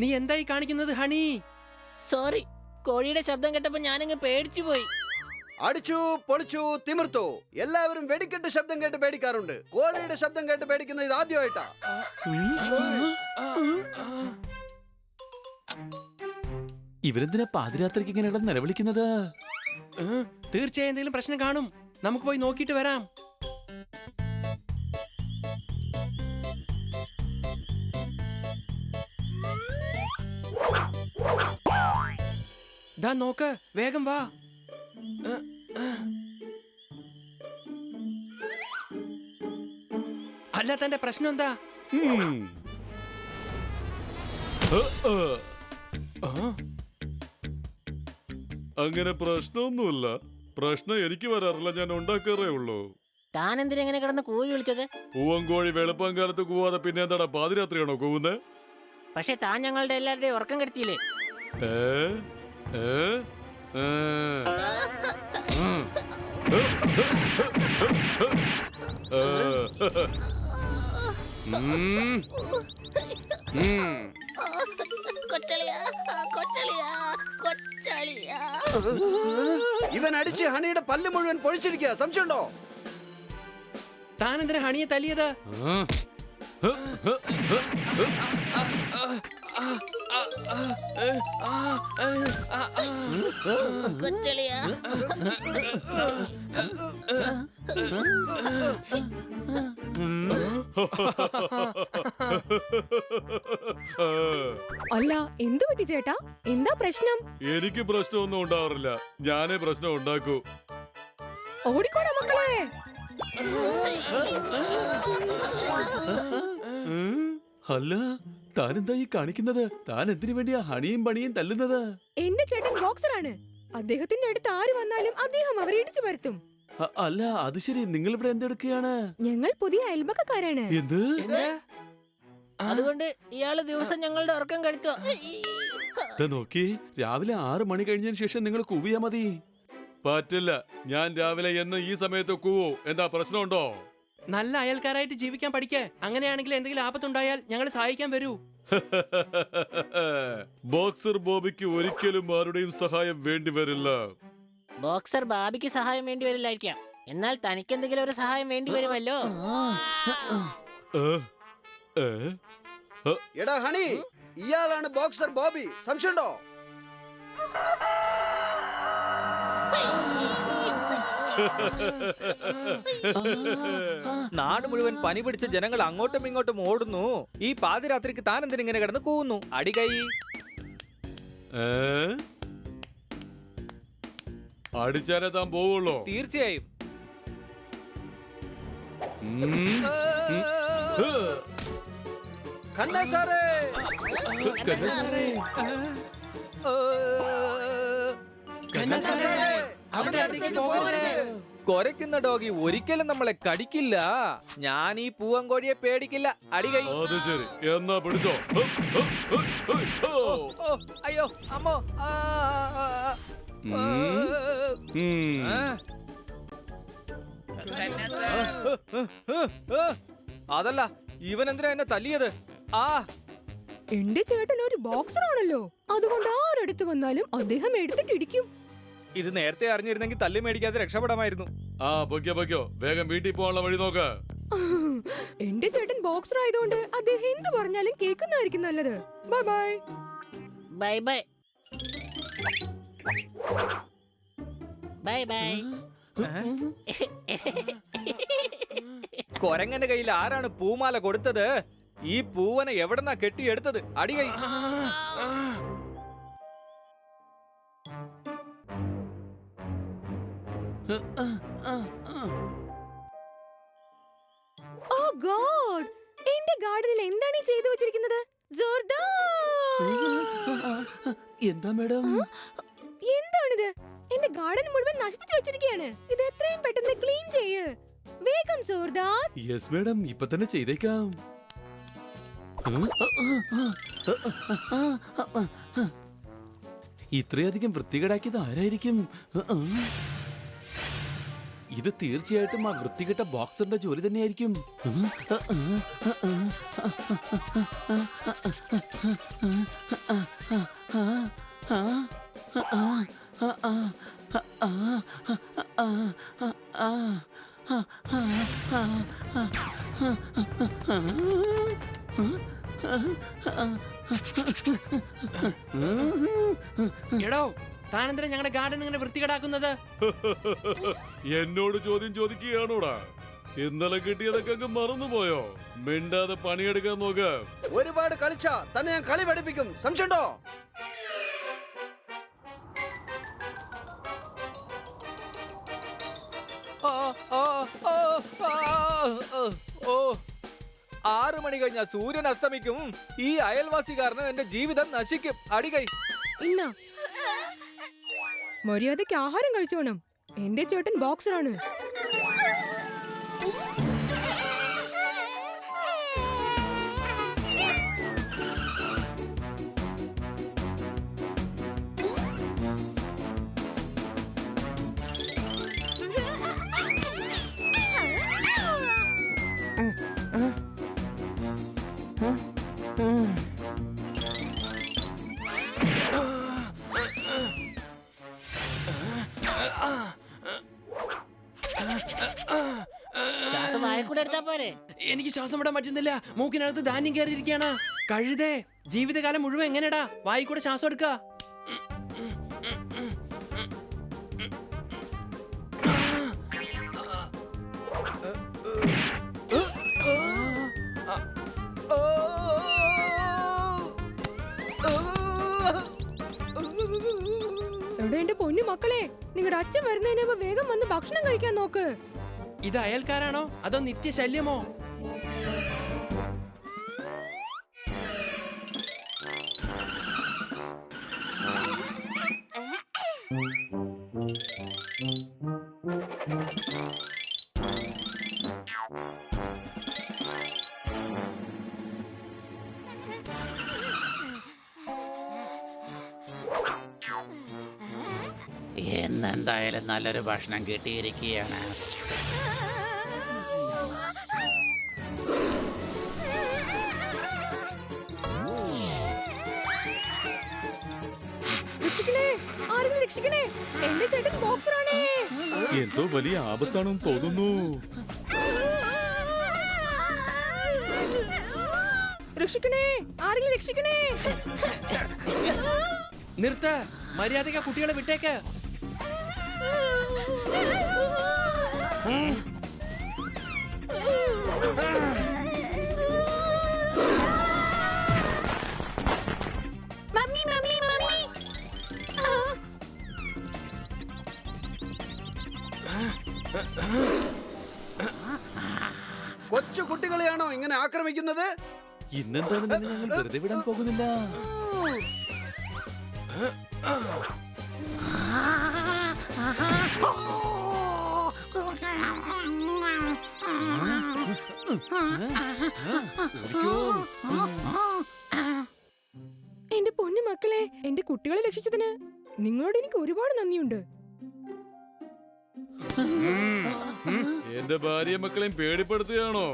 നീ എന്തായി കാണിക്കുന്നത് ഹണി? സോറി, കോഴിയുടെ ശബ്ദം കേട്ടപ്പോ ഞാനങ്ങ് പേടിച്ചു പോയി. അടിച്ചു പൊളിച്ചു തിമിർത്തു. എല്ലാവരും വെടിക്കെട്ട് ശബ്ദം കേട്ട് പേടിക്കാറുണ്ട്. കോഴിയുടെ ശബ്ദം കേട്ട് പേടിക്കുന്നത് ഇത് ആദ്യമായിട്ടാ. ഇവരെന്തിനാ പാതിരാത്രിക്ക് ഇങ്ങനെ ഇവിടെ നിലവിളിക്കുന്നത്? തീർച്ചയായും എന്തെങ്കിലും പ്രശ്നം കാണും. നമുക്ക് പോയി നോക്കിയിട്ട് വരാം. ദാ നോക്ക്, വേഗം വാ. അല്ല, തന്റെ പ്രശ്നം എന്താ? അങ്ങനെ പ്രശ്നമൊന്നുമില്ല. പ്രശ്നം എനിക്ക് വരാറില്ല, ഞാൻ ഉണ്ടാക്കാറേ ഉള്ളൂ. താൻ എന്തിനെങ്ങനെ കിടന്ന് കൂവി വിളിച്ചത്? പൂവൻകോഴി വെളുപ്പം കാലത്ത് കൂവാതെ പിന്നെ എന്താടാ പാതിരാത്രിയാണോ കൂവുന്നത്? പക്ഷെ താൻ ഞങ്ങളുടെ എല്ലാവരുടെയും ഉറക്കം കെടുത്തിയില്ലേ? ഇവൻ അടിച്ച് ഹണിയുടെ പല്ല് മുഴുവൻ പൊഴിച്ചിരിക്കുക. സംശയമുണ്ടോ? താൻ എന്തിനാ ഹണിയെ തല്ലിയത്? അല്ല, എന്തു പറ്റി ചേട്ടാ? എന്താ പ്രശ്നം? എനിക്ക് പ്രശ്നമൊന്നും ഉണ്ടാവാറില്ല, ഞാനേ പ്രശ്നം ഉണ്ടാക്കൂ. ഓടിക്കോടാ മക്കളെ. അല്ല, താനെന്താ ഈ കാണിക്കുന്നത്? താൻ എന്തിനു വേണ്ടിയാ ഹണിയും പണിയും തല്ലുന്നത്? എന്റെ ചേട്ടൻ ബോക്സറാണ്. അദ്ദേഹത്തിന്റെ അടുത്ത് ആര് വന്നാലും അദ്ദേഹം അവരെ ഇടിച്ചു വരുത്തും. അല്ല, അത് ശരി. നിങ്ങൾ ഇവിടെ എന്തെടുക്കുകയാണ്? ഞങ്ങൾ പുതിയ അയൽപക്കക്കാരാണ്. എന്ത്? അതുകൊണ്ട് ഇയാള് ദിവസം ഞങ്ങളുടെ ഉറക്കം കെടുത്തോ? നോക്കി, രാവിലെ 6 മണി കഴിഞ്ഞതിന് ശേഷം നിങ്ങൾ കൂവിയാ മതി. പറ്റില്ല, ഞാൻ രാവിലെ എന്ന് ഈ സമയത്ത് കൂവൂ. എന്താ പ്രശ്നമുണ്ടോ? നല്ല അയൽക്കാരായിട്ട് ജീവിക്കാൻ പഠിക്കേ. അങ്ങനെയാണെങ്കിൽ എന്തെങ്കിലും ആപത്തുണ്ടായാൽ ഞങ്ങൾ സഹായിക്കാൻ വരൂ. ബോക്സർ ബോബിക്ക് ഒരിക്കലും ആരുടെയും സഹായം വേണ്ടി വരില്ല. ബോക്സർ ബാബിക്ക് സഹായം വേണ്ടി വരില്ലായിരിക്കാം, എന്നാൽ തനിക്ക് എന്തെങ്കിലും ഒരു സഹായം വേണ്ടി വരുമല്ലോ. എടാ ഹണി, ഇയാളാണ് ബോക്സർ ബോബി. സംശയമുണ്ടോ? നാട് മുഴുവൻ പനി പിടിച്ച ജനങ്ങൾ അങ്ങോട്ടും ഇങ്ങോട്ടും ഓടുന്നു. ഈ പാതിരാത്രിക്ക് താൻ എന്തിനിങ്ങനെ കിടന്ന് കൂവുന്നു? അടികൈ. അടിച്ചാലേ താൻ പോവുള്ളൂ? തീർച്ചയായും. കണ്ണ സാറേ, കൊരയ്ക്കുന്ന ഡോഗി ഒരിക്കലും നമ്മളെ കടിക്കില്ല. ഞാൻ ഈ പൂവൻകോഴിയെ പേടിക്കില്ല. അടികൈ. അത് ശരി, എന്നാ പിടിച്ചോ. അയ്യോ അമ്മോ. അതല്ല, ഇവൻ എന്തിനാ എന്നെ തല്ലിയത്? എന്റെ ചേട്ടൻ ഒരു ബോക്സറാണല്ലോ, അതുകൊണ്ട് ആരെടുത്ത് വന്നാലും അദ്ദേഹം എടുത്തിട്ടിടിക്കും. ഇത് നേരത്തെ അറിഞ്ഞിരുന്നെങ്കിൽ തല്ലി മേടിക്കാതെ രക്ഷപ്പെടാമായിരുന്നു. പൊയ്ക്കോ, വേഗം വീട്ടിൽ പോകാനുള്ള വഴി നോക്ക. എന്റെ ചേട്ടൻ ബോക്സർ ആയതുകൊണ്ട് അദ്ദേഹം എന്ത് പറഞ്ഞാലും കേൾക്കുന്നതായിരിക്കും നല്ലത്. Bye bye. Bye bye. Bye bye. കൊരങ്ങന്റെ കയ്യിൽ ആരാണ് പൂമാല കൊടുത്തത്? ഈ പൂവനെ എവിടെന്നാ കെട്ടിയെടുത്തത്? അടികൈ. ഓ ഗോഡ്, എന്റെ ഗാർഡനിൽ എന്താണ് ഈ ചെയ്തു വെച്ചിരിക്കുന്നത്? എന്താ മാഡം? എന്താണിത്? എന്റെ ഗാർഡൻ മുഴുവൻ നശിപ്പിച്ചു വെച്ചിരിക്കുകയാണ്. ഇത് എത്രയും പെട്ടെന്ന് ക്ലീൻ ചെയ്യ്. വേഗം സോർദാർ. യെസ് മാഡം, ഇപ്പൊ തന്നെ ചെയ്തേക്കാം. ഇത്രയധികം വൃത്തികേടാക്കിയത് ആരായിരിക്കും? ഇത് തീർച്ചയായിട്ടും ആ വൃത്തികെട്ട ബോക്സറിന്റെ ജോലി തന്നെയായിരിക്കും. എടോ, താനെന്തിനാ ഞങ്ങളുടെ ഗാർഡൻ ഇങ്ങനെ വൃത്തികേടാക്കുന്നത്? എന്നോട് ചോദ്യം ചോദിക്കുകയാണോടാ? ഇന്നലെ കിട്ടിയതൊക്കെ അങ്ങ് മറന്നുപോയോ? മിണ്ടാതെ പണിയെടുക്കാൻ നോക്ക്. ഒരുപാട് കളിച്ചാ തന്നെ ഞാൻ കളി പഠിപ്പിക്കും, സംശയമുണ്ടോ? ആ, ആ, ആ, ആ, ഓ 6 മണി കഴിഞ്ഞാ സൂര്യൻ അസ്തമിക്കും. ഈ അയൽവാസി കാരണം എന്റെ ജീവിതം നശിക്കും. അടികൈ. ഇന്ന മര്യാദയ്ക്ക് ആഹാരം കഴിച്ചോണം. എന്റെ ചേട്ടൻ ബോക്സറാണ്. ശ്വാസം വായക്കൂടെ എടുത്താ പോരെ? എനിക്ക് ശ്വാസം വിടാൻ പറ്റുന്നില്ല. മൂക്കിനകത്ത് ധാന്യം കയറിയിരിക്കുകയാണ്. കഴുതേ, ജീവിതകാലം മുഴുവൻ എങ്ങനെടാ വായിക്കൂടെ ശ്വാസം എടുക്ക? എവിടെ എന്റെ പൊന്നു മക്കളെ, നിങ്ങളുടെ അച്ഛൻ വരുന്നതിന് മുമ്പ് വേഗം വന്ന് ഭക്ഷണം കഴിക്കാൻ നോക്ക്. ഇത് അയൽക്കാരാണോ അതോ നിത്യശല്യമോ? എന്നെന്തായാലും നല്ലൊരു ഭക്ഷണം കിട്ടിയിരിക്കുകയാണ്. രക്ഷിക്കണേ, ആരെങ്കിലും രക്ഷിക്കണേ, എന്റെ ചേട്ടൻ ബോക്സറാണേ. എന്തോ വലിയ ആപത്താണെന്ന് തോന്നുന്നു. രക്ഷിക്കണേ, ആരെങ്കിലും രക്ഷിക്കണേ. നിർത്ത്, മര്യാദയ്ക്ക് കുട്ടികളെ വിട്ടേക്ക്. Mummy mummy mummy. കൊച്ചു കുട്ടികളെയാണോ ഇങ്ങനെ ആക്രമിക്കുന്നത്? ഇന്നെന്താണ് നിന്നെ ഞങ്ങൾ വെറുതെ വിടാൻ പോകുന്നില്ല. എന്റെ പൊന്നു മക്കളെ, എന്റെ കുട്ടികളെ രക്ഷിച്ചതിന് നിങ്ങളോട് എനിക്ക് ഒരുപാട് നന്ദിയുണ്ട്. എന്റെ ഭാര്യ മക്കളെയും പേടിപ്പെടുത്തുകയാണോ?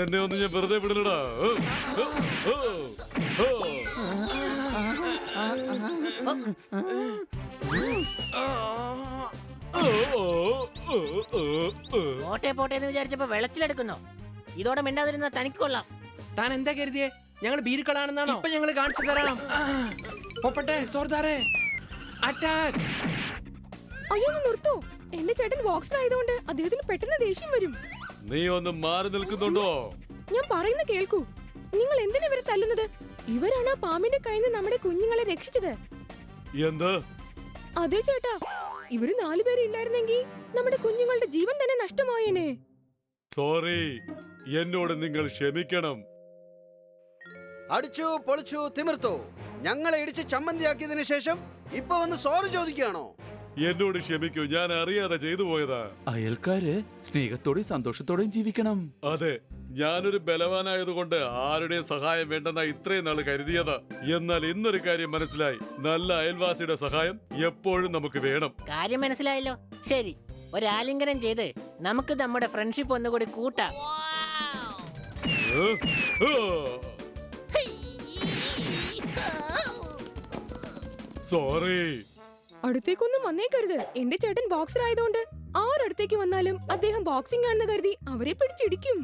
എന്നെ ഒന്ന് ഞാൻ വെറുതെ വിടലടാ. പോട്ടെ പോട്ടെ എന്ന് വിചാരിച്ചപ്പോ വെള്ളത്തിലെടുക്കുന്നോ? ഇതോടെ മിണ്ടാതിരുന്ന തനിക്ക് കൊള്ളാം. താൻ എന്താ കരുതിയേ ഞങ്ങൾ ഭീരുക്കളാണെന്നാണോ? ഇപ്പൊ ഞങ്ങൾ കാണിച്ചു തരാം. പൊപ്പട്ടെ സോർദാറേ, അറ്റാക്ക്! അയ്യോ, ഒന്ന് നിർത്തൂ. എന്റെ ചേട്ടൻ ബോക്സറായതുകൊണ്ട് അദ്ദേഹത്തിന് പെട്ടെന്ന് ദേഷ്യം വരും. നീ ഒന്ന് മാറി നിൽക്കുന്നുണ്ടോ? ഞാൻ പറയുന്ന കേൾക്കൂ. നിങ്ങൾ എന്തിനാ ഇവരെ തല്ലുന്നത്? ഇവരാണ് ആ പാമ്പിന്റെ കയ്യിൽ നിന്ന് നമ്മുടെ കുഞ്ഞുങ്ങളെ രക്ഷിച്ചത്. എന്താ? അതെ ചേട്ടാ, ഇവര് 4 പേര് ഇല്ലായിരുന്നെങ്കിൽ നമ്മുടെ കുഞ്ഞുങ്ങളുടെ ജീവൻ തന്നെ നഷ്ടമായേനെ. സോറി, എന്നോട് നിങ്ങൾ ക്ഷമിക്കണം. അടിച്ചു പൊളിച്ചു തിമിർത്തു, ഞങ്ങളെ ഇടിച്ച് ചമ്മന്തിയാക്കിയതിനു ശേഷം ഇപ്പൊ വന്ന് സോറി ചോദിക്കുകയാണോ? എന്നോട് ക്ഷമിക്കൂ, ഞാൻ അറിയാതെ ചെയ്തു പോയതാ. അയൽക്കാര് സ്നേഹത്തോടെയും സന്തോഷത്തോടെയും ജീവിക്കണം. അതെ, ഞാനൊരു ബലവാനായതുകൊണ്ട് ആരുടെയും സഹായം വേണ്ടെന്ന ഇത്രയും നാള് കരുതിയതാ. എന്നാൽ ഇന്നൊരു കാര്യം മനസ്സിലായി, നല്ല അയൽവാസിയുടെ സഹായം എപ്പോഴും നമുക്ക് വേണം. കാര്യം മനസ്സിലായല്ലോ. ശരി, ഒരാലിംഗനം ചെയ്ത് നമുക്ക് നമ്മുടെ ഫ്രണ്ട്ഷിപ്പ് ഒന്നുകൂടി കൂട്ടാം. സോറി. അടുത്തേക്കൊന്നും വന്നേക്കരുത്. എന്റെ ചേട്ടൻ ബോക്സർ ആയതുകൊണ്ട് ആരടുത്തേക്ക് വന്നാലും അദ്ദേഹം ബോക്സിംഗ് ആണെന്ന് കരുതി അവരെ പിടിച്ചിടിക്കും.